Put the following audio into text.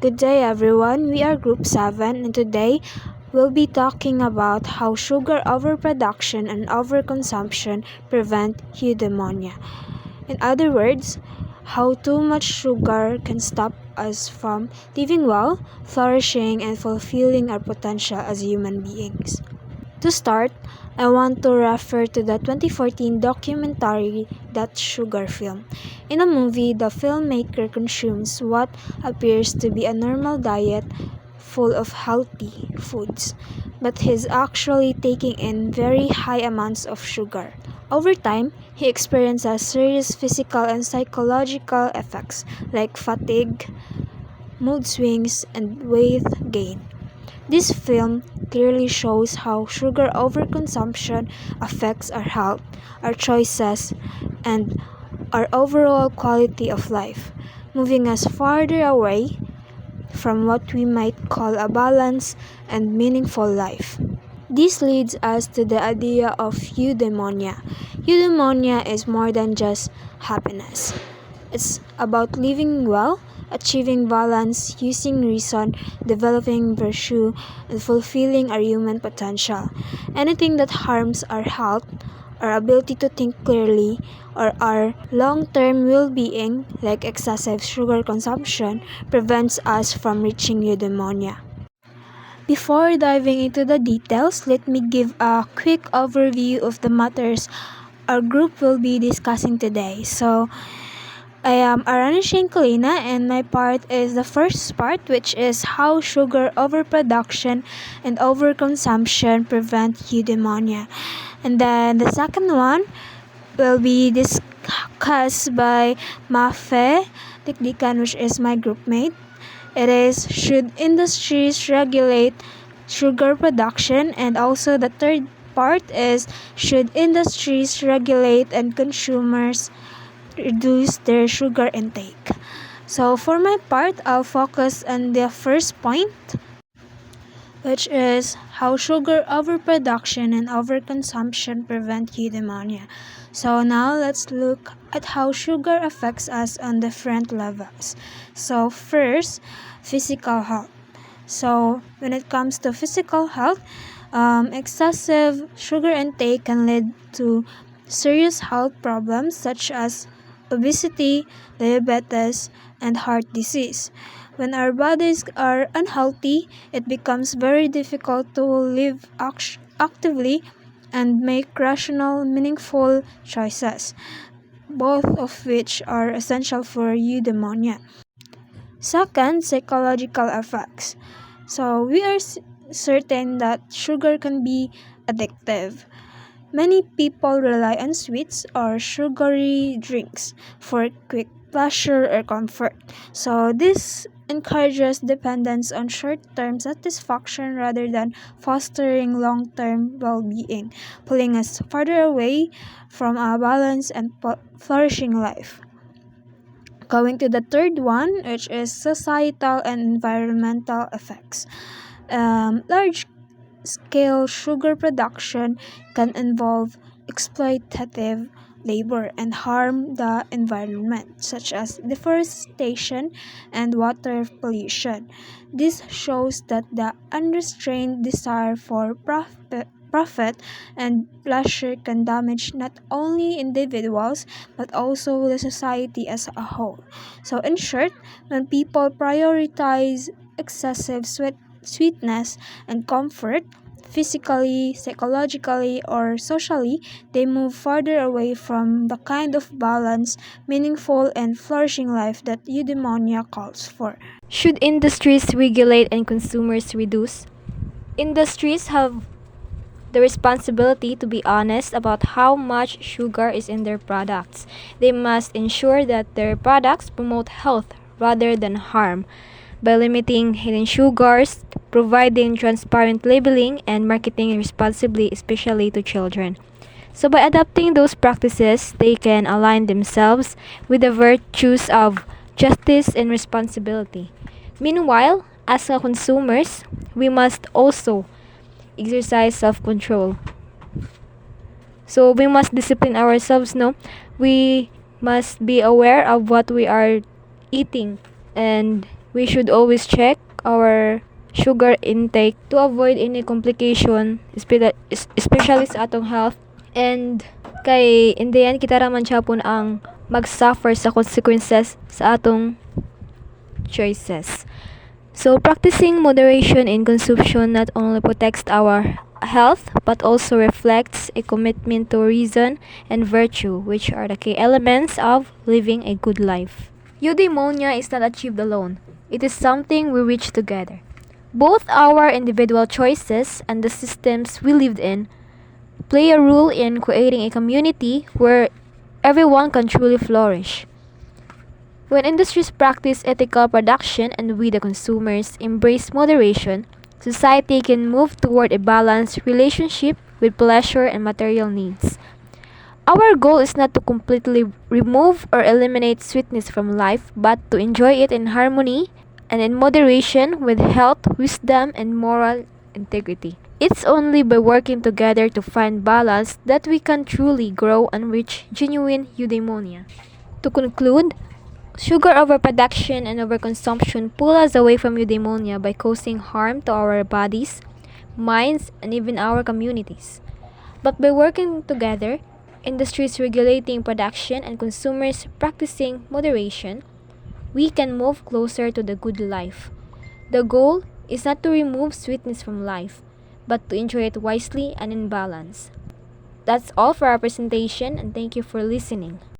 Good day everyone, we are Group 7 and today we'll be talking about how sugar overproduction and overconsumption prevent eudaimonia. In other words, how too much sugar can stop us from living well, flourishing, and fulfilling our potential as human beings. To start, I want to refer to the 2014 documentary That Sugar Film. In a movie, the filmmaker consumes what appears to be a normal diet full of healthy foods, but he's actually taking in very high amounts of sugar. Over time, he experiences serious physical and psychological effects like fatigue, mood swings, and weight gain. This film clearly shows how sugar overconsumption affects our health, our choices, and our overall quality of life, moving us farther away from what we might call a balanced and meaningful life. This leads us to the idea of eudaimonia. Eudaimonia is more than just happiness. It's about living well, achieving balance, using reason, developing virtue, and fulfilling our human potential. Anything that harms our health, our ability to think clearly, or our long-term well-being, like excessive sugar consumption, prevents us from reaching eudaimonia. Before diving into the details, let me give a quick overview of the matters our group will be discussing today. I am Arana Shankulina and my part is the first part, which is how sugar overproduction and overconsumption prevent eudaimonia. And then the second one will be discussed by Mafe Dikdikan, which is my group mate. It is, should industries regulate sugar production? And also the third part is, should industries regulate and consumers reduce their sugar intake? So for my part, I'll focus on the first point, which is how sugar overproduction and overconsumption prevent eudaimonia. So now let's look at how sugar affects us on different levels. So first, physical health. So when it comes to physical health, excessive sugar intake can lead to serious health problems such as obesity, diabetes, and heart disease. When our bodies are unhealthy, it becomes very difficult to live actively and make rational, meaningful choices, both of which are essential for eudaimonia. Second, psychological effects. So we are certain that sugar can be addictive. Many people rely on sweets or sugary drinks for quick pleasure or comfort. So this encourages dependence on short-term satisfaction rather than fostering long-term well-being, pulling us farther away from a balanced and flourishing life. Going to the third one, which is societal and environmental effects. Large scale sugar production can involve exploitative labor and harm the environment, such as deforestation and water pollution. This shows that the unrestrained desire for profit and pleasure can damage not only individuals but also the society as a whole. So, in short, when people prioritize excessive sweetness and comfort, physically, psychologically, or socially, they move farther away from the kind of balanced, meaningful, and flourishing life that eudaimonia calls for. Should industries regulate and consumers reduce? Industries have the responsibility to be honest about how much sugar is in their products. They must ensure that their products promote health rather than harm by limiting hidden sugars, providing transparent labeling, and marketing responsibly, especially to children. So, by adopting those practices, they can align themselves with the virtues of justice and responsibility. Meanwhile, as consumers, we must also exercise self-control. So we must discipline ourselves, no? We must be aware of what we are eating and we should always check our sugar intake to avoid any complication, especially sa atong health. And kay in the end, kita raman siya po ang mag-suffer sa consequences sa atong choices. So, practicing moderation in consumption not only protects our health but also reflects a commitment to reason and virtue, which are the key elements of living a good life. Eudaimonia is not achieved alone. It is something we reach together. Both our individual choices and the systems we lived in play a role in creating a community where everyone can truly flourish. When industries practice ethical production and we, the consumers, embrace moderation, society can move toward a balanced relationship with pleasure and material needs. Our goal is not to completely remove or eliminate sweetness from life, but to enjoy it in harmony and in moderation with health, wisdom, and moral integrity. It's only by working together to find balance that we can truly grow and reach genuine eudaimonia. To conclude, sugar overproduction and overconsumption pull us away from eudaimonia by causing harm to our bodies, minds, and even our communities. But by working together, industries regulating production and consumers practicing moderation, we can move closer to the good life. The goal is not to remove sweetness from life, but to enjoy it wisely and in balance. That's all for our presentation, and thank you for listening.